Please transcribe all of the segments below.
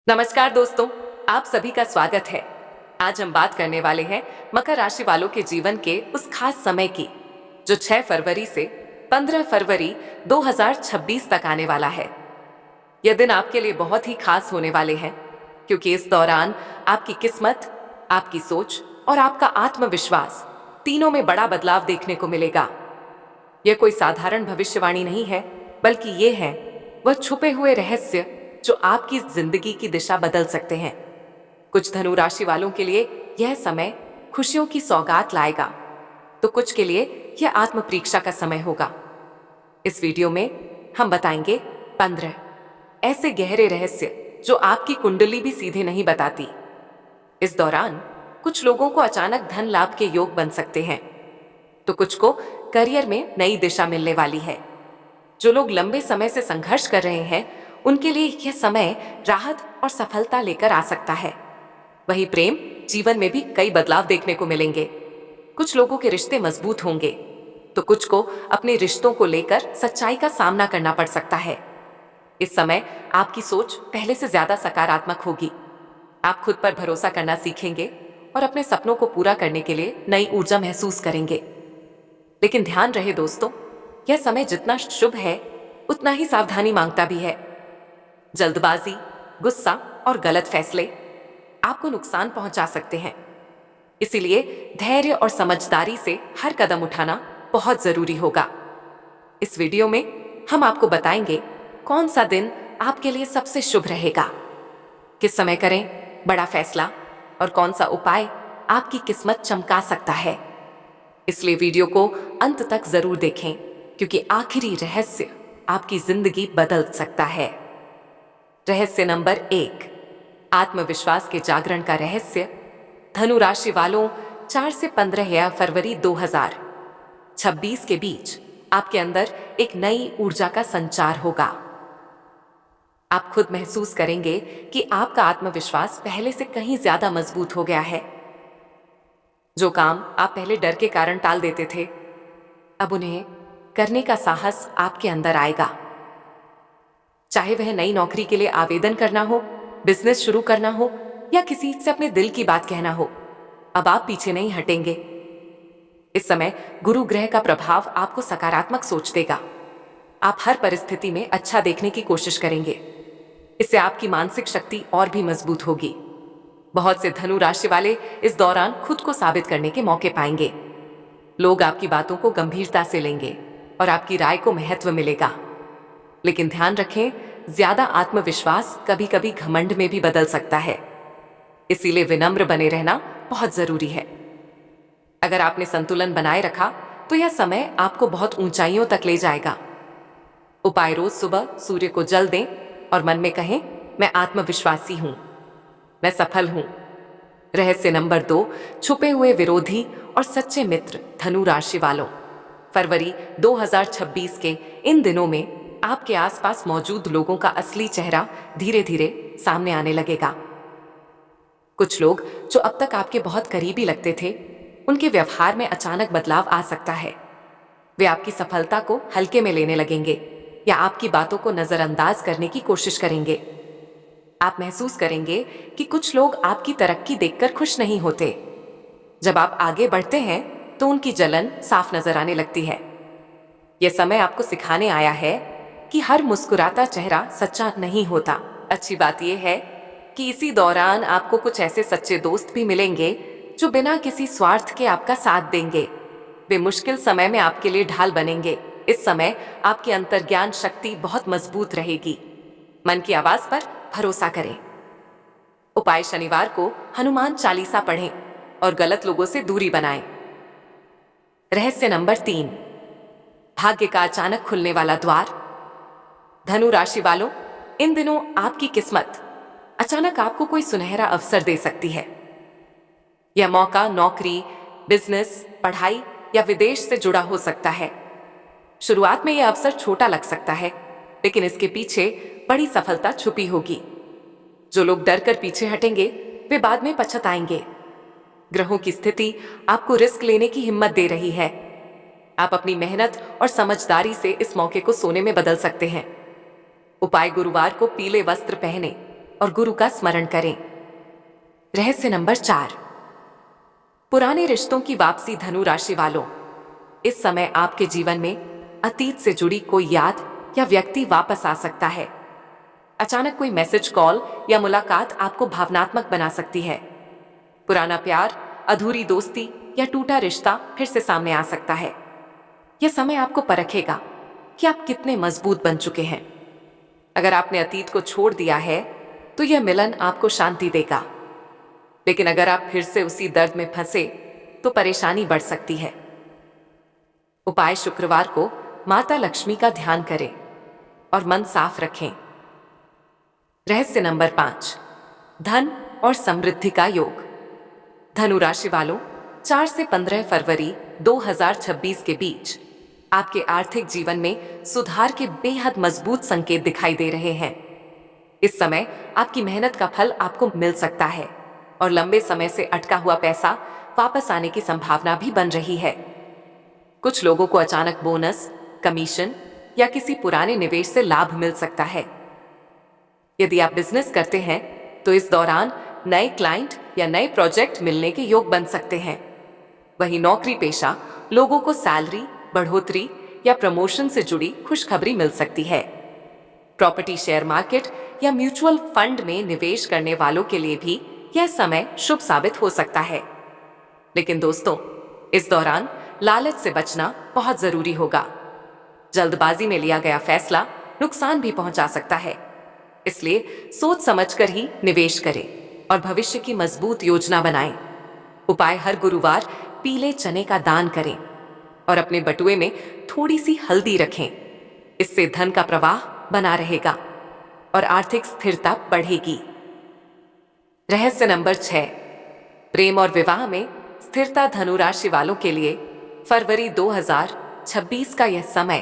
नमस्कार दोस्तों, आप सभी का स्वागत है। आज हम बात करने वाले हैं मकर राशि वालों के जीवन के उस खास समय की जो 6 फरवरी से 15 फरवरी 2026 तक आने वाला है। यह दिन आपके लिए बहुत ही खास होने वाले हैं क्योंकि इस दौरान आपकी किस्मत, आपकी सोच और आपका आत्मविश्वास तीनों में बड़ा बदलाव देखने को मिलेगा। यह कोई साधारण भविष्यवाणी नहीं है, बल्कि ये है वह छुपे हुए रहस्य जो आपकी जिंदगी की दिशा बदल सकते हैं। कुछ धनु राशि वालों के लिए यह समय खुशियों की सौगात लाएगा, तो कुछ के लिए यह आत्म परीक्षा का समय होगा। इस वीडियो में हम बताएंगे 15 ऐसे गहरे रहस्य जो आपकी कुंडली भी सीधे नहीं बताती। इस दौरान कुछ लोगों को अचानक धन लाभ के योग बन सकते हैं, तो कुछ को करियर में नई दिशा मिलने वाली है। जो लोग लंबे समय से संघर्ष कर रहे हैं, उनके लिए यह समय राहत और सफलता लेकर आ सकता है। वही प्रेम जीवन में भी कई बदलाव देखने को मिलेंगे। कुछ लोगों के रिश्ते मजबूत होंगे, तो कुछ को अपने रिश्तों को लेकर सच्चाई का सामना करना पड़ सकता है। इस समय आपकी सोच पहले से ज्यादा सकारात्मक होगी। आप खुद पर भरोसा करना सीखेंगे और अपने सपनों को पूरा करने के लिए नई ऊर्जा महसूस करेंगे। लेकिन ध्यान रहे दोस्तों, यह समय जितना शुभ है उतना ही सावधानी मांगता भी है। जल्दबाजी, गुस्सा और गलत फैसले आपको नुकसान पहुंचा सकते हैं। इसीलिए धैर्य और समझदारी से हर कदम उठाना बहुत जरूरी होगा। इस वीडियो में हम आपको बताएंगे कौन सा दिन आपके लिए सबसे शुभ रहेगा, किस समय करें बड़ा फैसला और कौन सा उपाय आपकी किस्मत चमका सकता है। इसलिए वीडियो को अंत तक जरूर देखें, क्योंकि आखिरी रहस्य आपकी जिंदगी बदल सकता है। रहस्य नंबर 1, आत्मविश्वास के जागरण का रहस्य। धनु राशि वालों, 4 से 15 फरवरी 2026 के बीच आपके अंदर एक नई ऊर्जा का संचार होगा। आप खुद महसूस करेंगे कि आपका आत्मविश्वास पहले से कहीं ज्यादा मजबूत हो गया है। जो काम आप पहले डर के कारण टाल देते थे, अब उन्हें करने का साहस आपके अंदर आएगा। चाहे वह नई नौकरी के लिए आवेदन करना हो, बिजनेस शुरू करना हो या किसी से अपने दिल की बात कहना हो, अब आप पीछे नहीं हटेंगे। इस समय गुरु ग्रह का प्रभाव आपको सकारात्मक सोच देगा। आप हर परिस्थिति में अच्छा देखने की कोशिश करेंगे। इससे आपकी मानसिक शक्ति और भी मजबूत होगी। बहुत से धनु राशि वाले इस दौरान खुद को साबित करने के मौके पाएंगे। लोग आपकी बातों को गंभीरता से लेंगे और आपकी राय को महत्व मिलेगा। लेकिन ध्यान रखें, ज्यादा आत्मविश्वास कभी कभी घमंड में भी बदल सकता है। इसीलिए विनम्र बने रहना बहुत जरूरी है। अगर आपने संतुलन बनाए रखा तो यह समय आपको बहुत ऊंचाइयों तक ले जाएगा। उपाय: रोज सुबह सूर्य को जल दें और मन में कहें, मैं आत्मविश्वासी हूं, मैं सफल हूं। रहस्य नंबर 2, छुपे हुए विरोधी और सच्चे मित्र। धनु राशि वालों, फरवरी 2026 के इन दिनों में आपके आसपास मौजूद लोगों का असली चेहरा धीरे धीरे सामने आने लगेगा। कुछ लोग जो अब तक आपके बहुत करीबी लगते थे, उनके व्यवहार में अचानक बदलाव आ सकता है। वे आपकी सफलता को हल्के में लेने लगेंगे या आपकी बातों को नजरअंदाज करने की कोशिश करेंगे। आप महसूस करेंगे कि कुछ लोग आपकी तरक्की देखकर खुश नहीं होते। जब आप आगे बढ़ते हैं तो उनकी जलन साफ नजर आने लगती है। यह समय आपको सिखाने आया है कि हर मुस्कुराता चेहरा सच्चा नहीं होता। अच्छी बात यह है कि इसी दौरान आपको कुछ ऐसे सच्चे दोस्त भी मिलेंगे जो बिना किसी स्वार्थ के आपका साथ देंगे। वे मुश्किल समय में आपके लिए ढाल बनेंगे। इस समय आपकी अंतर्ज्ञान शक्ति बहुत मजबूत रहेगी। मन की आवाज पर भरोसा करें। उपाय: शनिवार को हनुमान चालीसा पढ़ें और गलत लोगों से दूरी बनाएं। रहस्य नंबर 3, भाग्य का अचानक खुलने वाला द्वार। धनु राशि वालों, इन दिनों आपकी किस्मत अचानक आपको कोई सुनहरा अवसर दे सकती है। यह मौका नौकरी, बिजनेस, पढ़ाई या विदेश से जुड़ा हो सकता है। शुरुआत में यह अवसर छोटा लग सकता है, लेकिन इसके पीछे बड़ी सफलता छुपी होगी। जो लोग डर कर पीछे हटेंगे, वे बाद में पछताएंगे। ग्रहों की स्थिति आपको रिस्क लेने की हिम्मत दे रही है। आप अपनी मेहनत और समझदारी से इस मौके को सोने में बदल सकते हैं। उपाय: गुरुवार को पीले वस्त्र पहने और गुरु का स्मरण करें। रहस्य नंबर 4, पुराने रिश्तों की वापसी। धनु राशि वालों, इस समय आपके जीवन में अतीत से जुड़ी कोई याद या व्यक्ति वापस आ सकता है। अचानक कोई मैसेज, कॉल या मुलाकात आपको भावनात्मक बना सकती है। पुराना प्यार, अधूरी दोस्ती या टूटा रिश्ता फिर से सामने आ सकता है। यह समय आपको परखेगा कि आप कितने मजबूत बन चुके हैं। अगर आपने अतीत को छोड़ दिया है तो यह मिलन आपको शांति देगा, लेकिन अगर आप फिर से उसी दर्द में फंसे तो परेशानी बढ़ सकती है। उपाय: शुक्रवार को माता लक्ष्मी का ध्यान करें और मन साफ रखें। रहस्य नंबर 5, धन और समृद्धि का योग। धनु राशि वालों, 4 से 15 फरवरी 2026 के बीच आपके आर्थिक जीवन में सुधार के बेहद मजबूत संकेत दिखाई दे रहे हैं। इस समय आपकी मेहनत का फल आपको मिल सकता है और लंबे समय से अटका हुआ पैसा वापस आने की संभावना भी बन रही है। कुछ लोगों को अचानक बोनस, कमीशन या किसी पुराने निवेश से लाभ मिल सकता है। यदि आप बिजनेस करते हैं तो इस दौरान नए क्लाइंट या नए प्रोजेक्ट मिलने के योग बन सकते हैं। वहीं नौकरी पेशा लोगों को सैलरी बढ़ोतरी या प्रमोशन से जुड़ी खुशखबरी मिल सकती है। प्रॉपर्टी, शेयर मार्केट या म्यूचुअल फंड में निवेश करने वालों के लिए भी यह समय शुभ साबित हो सकता है। लेकिन दोस्तों, इस दौरान लालच से बचना बहुत जरूरी होगा। जल्दबाजी में लिया गया फैसला नुकसान भी पहुंचा सकता है, इसलिए सोच समझकर ही निवेश करें और भविष्य की मजबूत योजना बनाएं। उपाय: हर गुरुवार पीले चने का दान करें और अपने बटुए में थोड़ी सी हल्दी रखें। इससे धन का प्रवाह बना रहेगा और आर्थिक स्थिरता बढ़ेगी। रहस्य नंबर 6, प्रेम और विवाह में स्थिरता। धनु राशि वालों के लिए फरवरी 2026 का यह समय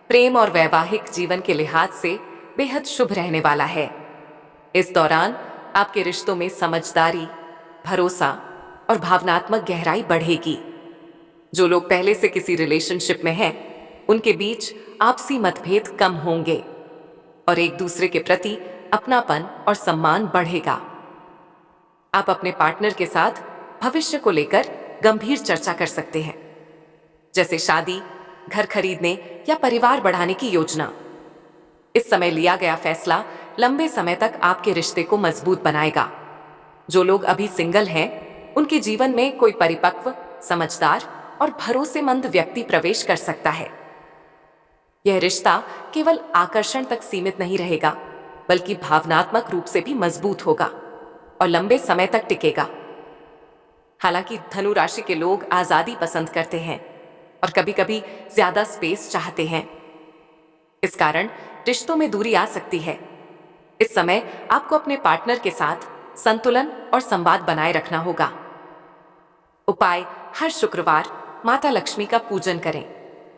प्रेम और वैवाहिक जीवन के लिहाज से बेहद शुभ रहने वाला है। इस दौरान आपके रिश्तों में समझदारी, भरोसा और भावनात्मक गहराई बढ़ेगी। जो लोग पहले से किसी रिलेशनशिप में हैं, उनके बीच आपसी मतभेद कम होंगे और एक दूसरे के प्रति अपनापन और सम्मान बढ़ेगा। आप अपने पार्टनर के साथ भविष्य को लेकर गंभीर चर्चा कर सकते हैं, जैसे शादी, घर खरीदने या परिवार बढ़ाने की योजना। इस समय लिया गया फैसला लंबे समय तक आपके रिश्ते को मजबूत बनाएगा। जो लोग अभी सिंगल हैं, उनके जीवन में कोई परिपक्व, समझदार और भरोसेमंद व्यक्ति प्रवेश कर सकता है। यह रिश्ता केवल आकर्षण तक सीमित नहीं रहेगा, बल्कि भावनात्मक रूप से भी मजबूत होगा और लंबे समय तक टिकेगा। हालांकि धनु राशि के लोग आजादी पसंद करते हैं और कभी-कभी ज्यादा स्पेस चाहते हैं। इस कारण रिश्तों में दूरी आ सकती है। इस समय आपको अपने पार्टनर के साथ संतुलन और संवाद बनाए रखना होगा। उपाय: हर शुक्रवार माता लक्ष्मी का पूजन करें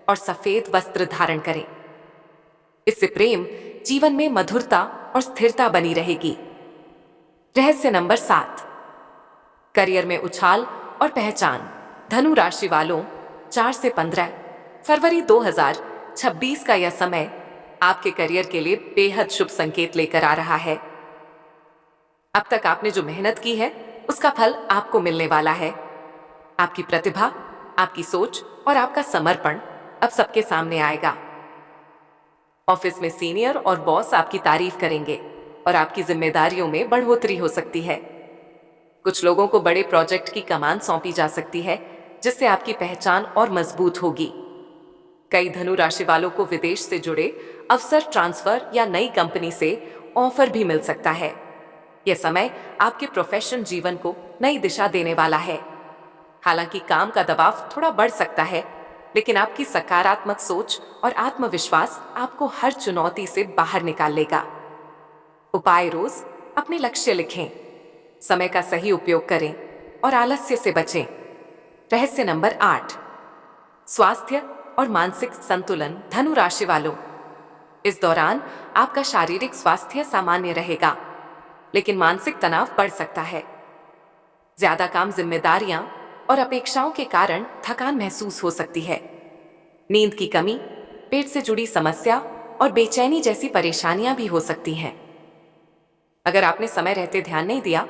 और सफेद वस्त्र धारण करें। इससे प्रेम जीवन में मधुरता और स्थिरता बनी रहेगी। रहस्य नंबर 7, करियर में उछाल और पहचान। धनु राशि वालों, 4 से 15 फरवरी 2026 का यह समय आपके करियर के लिए बेहद शुभ संकेत लेकर आ रहा है। अब तक आपने जो मेहनत की है, उसका फल आपको मिलने वाला है। आपकी प्रतिभा, आपकी सोच और आपका समर्पण अब सबके सामने आएगा। ऑफिस में सीनियर और बॉस आपकी तारीफ करेंगे और आपकी जिम्मेदारियों में बढ़ोतरी हो सकती है। कुछ लोगों को बड़े प्रोजेक्ट की कमान सौंपी जा सकती है, जिससे आपकी पहचान और मजबूत होगी। कई धनु राशि वालों को विदेश से जुड़े अवसर, ट्रांसफर या नई कंपनी से ऑफर भी मिल सकता है। यह समय आपके प्रोफेशन जीवन को नई दिशा देने वाला है। हालांकि काम का दबाव थोड़ा बढ़ सकता है, लेकिन आपकी सकारात्मक सोच और आत्मविश्वास आपको हर चुनौती से बाहर निकाल लेगा। उपाय: रोज अपने लक्ष्य लिखें, समय का सही उपयोग करें और आलस्य से बचें। रहस्य नंबर 8, स्वास्थ्य और मानसिक संतुलन। धनु राशि वालों, इस दौरान आपका शारीरिक स्वास्थ्य सामान्य रहेगा, लेकिन मानसिक तनाव बढ़ सकता है। ज्यादा काम, जिम्मेदारियां और अपेक्षाओं के कारण थकान महसूस हो सकती है। नींद की कमी, पेट से जुड़ी समस्या और बेचैनी जैसी परेशानियां भी हो सकती हैं। अगर आपने समय रहते ध्यान नहीं दिया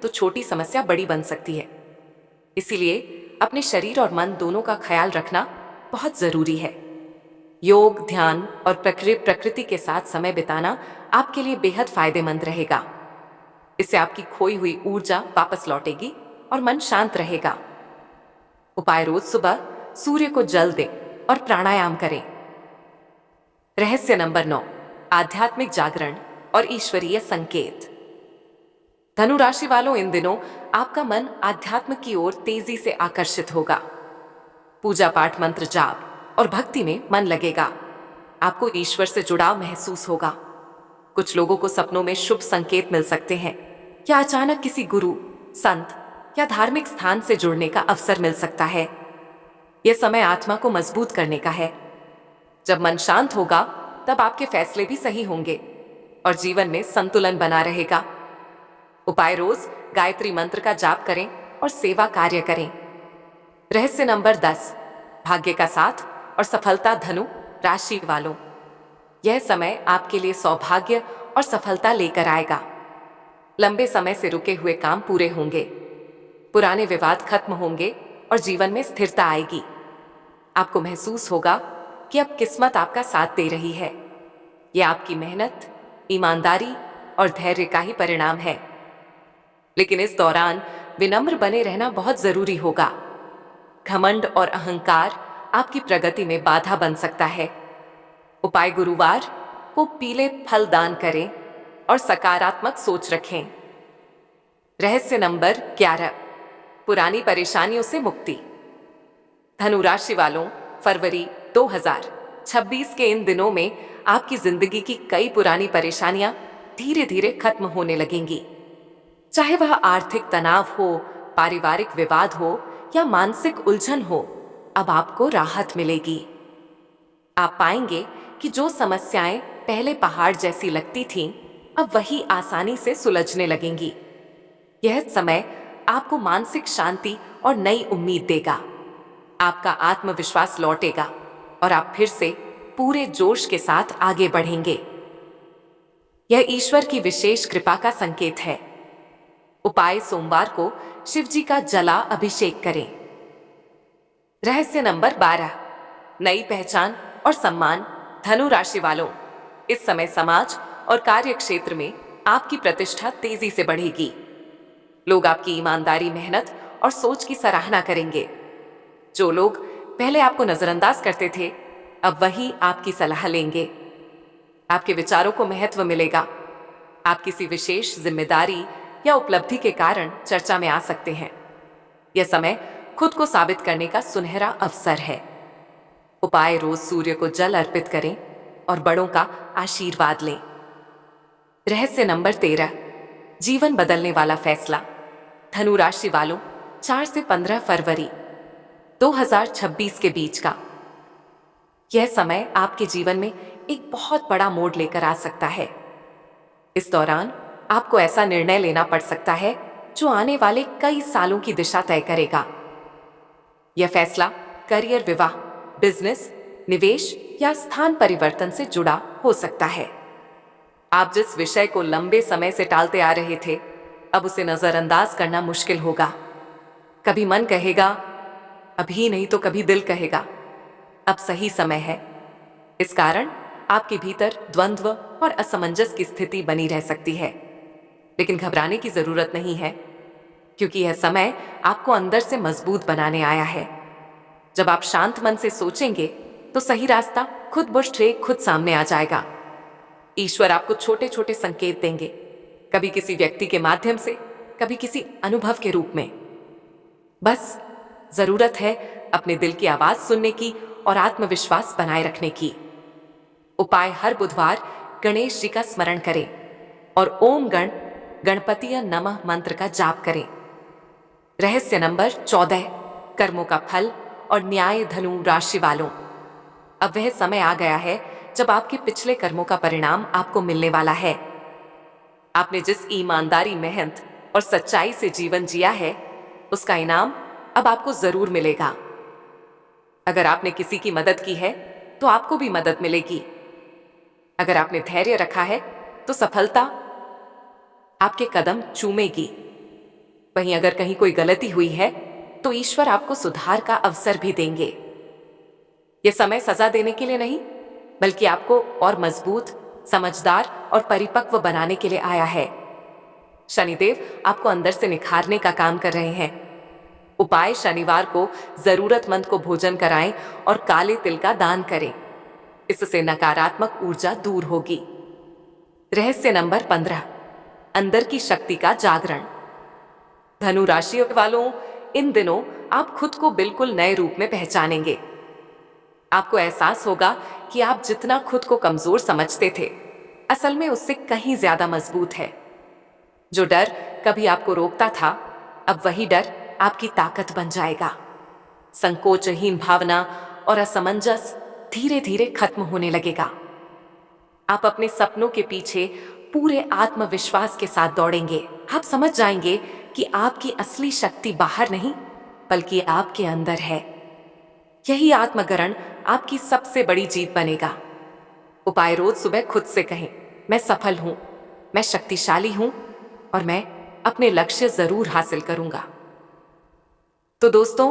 तो छोटी समस्या बड़ी बन सकती है। इसीलिए अपने शरीर और मन दोनों का ख्याल रखना बहुत जरूरी है। योग, ध्यान और प्रकृति के साथ समय बिताना आपके लिए बेहद फायदेमंद रहेगा। इससे आपकी खोई हुई ऊर्जा वापस लौटेगी और मन शांत रहेगा। उपाय: रोज सुबह सूर्य को जल दें और प्राणायाम करें। रहस्य नंबर 9: आध्यात्मिक जागरण और ईश्वरीय संकेत। धनु राशि वालों, इन दिनों आपका मन आध्यात्म की ओर तेजी से आकर्षित होगा। पूजा पाठ, मंत्र जाप और भक्ति में मन लगेगा। आपको ईश्वर से जुड़ाव महसूस होगा। कुछ लोगों को सपनों में शुभ संकेत मिल सकते हैं या अचानक किसी गुरु, संत या धार्मिक स्थान से जुड़ने का अवसर मिल सकता है। यह समय आत्मा को मजबूत करने का है। जब मन शांत होगा तब आपके फैसले भी सही होंगे और जीवन में संतुलन बना रहेगा। उपाय: रोज गायत्री मंत्र का जाप करें और सेवा कार्य करें। रहस्य नंबर 10: भाग्य का साथ और सफलता। धनु राशि वालों, यह समय आपके लिए सौभाग्य और सफलता लेकर आएगा। लंबे समय से रुके हुए काम पूरे होंगे, पुराने विवाद खत्म होंगे और जीवन में स्थिरता आएगी। आपको महसूस होगा कि अब किस्मत आपका साथ दे रही है। यह आपकी मेहनत, ईमानदारी और धैर्य का ही परिणाम है। लेकिन इस दौरान विनम्र बने रहना बहुत जरूरी होगा। घमंड और अहंकार आपकी प्रगति में बाधा बन सकता है। उपाय: गुरुवार को पीले फल दान करें और सकारात्मक सोच रखें। रहस्य नंबर 11: पुरानी परेशानियों से मुक्ति। धनु राशि वालों, फरवरी 2026 के इन दिनों में आपकी जिंदगी की कई पुरानी परेशानियां धीरे धीरे खत्म होने लगेंगी। चाहे वह आर्थिक तनाव हो, पारिवारिक विवाद हो या मानसिक उलझन हो, अब आपको राहत मिलेगी। आप पाएंगे कि जो समस्याएं पहले पहाड़ जैसी लगती थीं, अब वही आसानी से सुलझने लगेंगी। यह समय आपको मानसिक शांति और नई उम्मीद देगा। आपका आत्मविश्वास लौटेगा और आप फिर से पूरे जोश के साथ आगे बढ़ेंगे। यह ईश्वर की विशेष कृपा का संकेत है। उपाय: सोमवार को शिव जी का जला अभिषेक करें। रहस्य नंबर 12: नई पहचान और सम्मान। धनु राशि वालों, इस समय समाज और कार्य क्षेत्र में आपकी प्रतिष्ठा तेजी से बढ़ेगी। लोग आपकी ईमानदारी, मेहनत और सोच की सराहना करेंगे। जो लोग पहले आपको नजरअंदाज करते थे, अब वही आपकी सलाह लेंगे। आपके विचारों को महत्व मिलेगा। आप किसी विशेष जिम्मेदारी या उपलब्धि के कारण चर्चा में आ सकते हैं। यह समय खुद को साबित करने का सुनहरा अवसर है। उपाय: रोज सूर्य को जल अर्पित करें और बड़ों का आशीर्वाद लें। रहस्य नंबर 13: जीवन बदलने वाला फैसला। धनु राशि वालों, 4 से 15 फरवरी 2026 के बीच का यह समय आपके जीवन में एक बहुत बड़ा मोड़ लेकर आ सकता है। इस दौरान आपको ऐसा निर्णय लेना पड़ सकता है जो आने वाले कई सालों की दिशा तय करेगा। यह फैसला करियर, विवाह, बिजनेस, निवेश या स्थान परिवर्तन से जुड़ा हो सकता है। आप जिस विषय को लंबे समय से टालते आ रहे थे, अब उसे नजरअंदाज करना मुश्किल होगा। कभी मन कहेगा अभी नहीं तो कभी दिल कहेगा अब सही समय है। इस कारण आपके भीतर द्वंद्व और असमंजस की स्थिति बनी रह सकती है। लेकिन घबराने की जरूरत नहीं है, क्योंकि यह समय आपको अंदर से मजबूत बनाने आया है। जब आप शांत मन से सोचेंगे तो सही रास्ता खुद ब खुद सामने आ जाएगा। ईश्वर आपको छोटे छोटे संकेत देंगे, कभी किसी व्यक्ति के माध्यम से, कभी किसी अनुभव के रूप में। बस जरूरत है अपने दिल की आवाज सुनने की और आत्मविश्वास बनाए रखने की। उपाय: हर बुधवार गणेश जी का स्मरण करें और ओम गणपतिय नमः मंत्र का जाप करें। रहस्य नंबर 14: कर्मों का फल और न्याय। धनु राशि वालों, अब वह समय आ गया है जब आपके पिछले कर्मों का परिणाम आपको मिलने वाला है। आपने जिस ईमानदारी, मेहनत और सच्चाई से जीवन जिया है, उसका इनाम अब आपको जरूर मिलेगा। अगर आपने किसी की मदद की है तो आपको भी मदद मिलेगी। अगर आपने धैर्य रखा है तो सफलता आपके कदम चूमेगी। वहीं अगर कहीं कोई गलती हुई है तो ईश्वर आपको सुधार का अवसर भी देंगे। यह समय सजा देने के लिए नहीं, बल्कि आपको और मजबूत, समझदार और परिपक्व बनाने के लिए आया है। शनिदेव आपको अंदर से निखारने का काम कर रहे हैं। उपाय: शनिवार को जरूरतमंद को भोजन कराएं और काले तिल का दान करें। इससे नकारात्मक ऊर्जा दूर होगी। रहस्य नंबर 15, अंदर की शक्ति का जागरण। धनु राशि वालों, इन दिनों आप खुद को बिल्कुल नए रूप में पहचानेंगे। आपको एहसास होगा कि आप जितना खुद को कमजोर समझते थे, असल में उससे कहीं ज्यादा मजबूत है। जो डर कभी आपको रोकता था, अब वही डर आपकी ताकत बन जाएगा। संकोचहीन भावना और असमंजस धीरे धीरे खत्म होने लगेगा। आप अपने सपनों के पीछे पूरे आत्मविश्वास के साथ दौड़ेंगे। आप समझ जाएंगे कि आपकी असली शक्ति बाहर नहीं, बल्कि आपके अंदर है। यही आत्मग्रहण आपकी सबसे बड़ी जीत बनेगा। उपाय: रोज सुबह खुद से कहें, मैं सफल हूं, मैं शक्तिशाली हूं और मैं अपने लक्ष्य जरूर हासिल करूंगा। तो दोस्तों,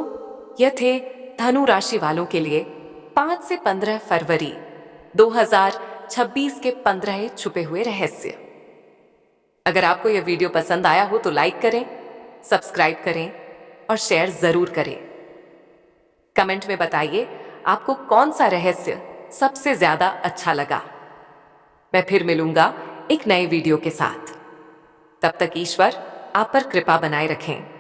यह थे धनु राशि वालों के लिए 5 से 15 फरवरी 2026 के 15 छुपे हुए रहस्य। अगर आपको यह वीडियो पसंद आया हो तो लाइक करें, सब्सक्राइब करें और शेयर जरूर करें। कमेंट में बताइए आपको कौन सा रहस्य सबसे ज्यादा अच्छा लगा। मैं फिर मिलूंगा एक नए वीडियो के साथ। तब तक ईश्वर आप पर कृपा बनाए रखें।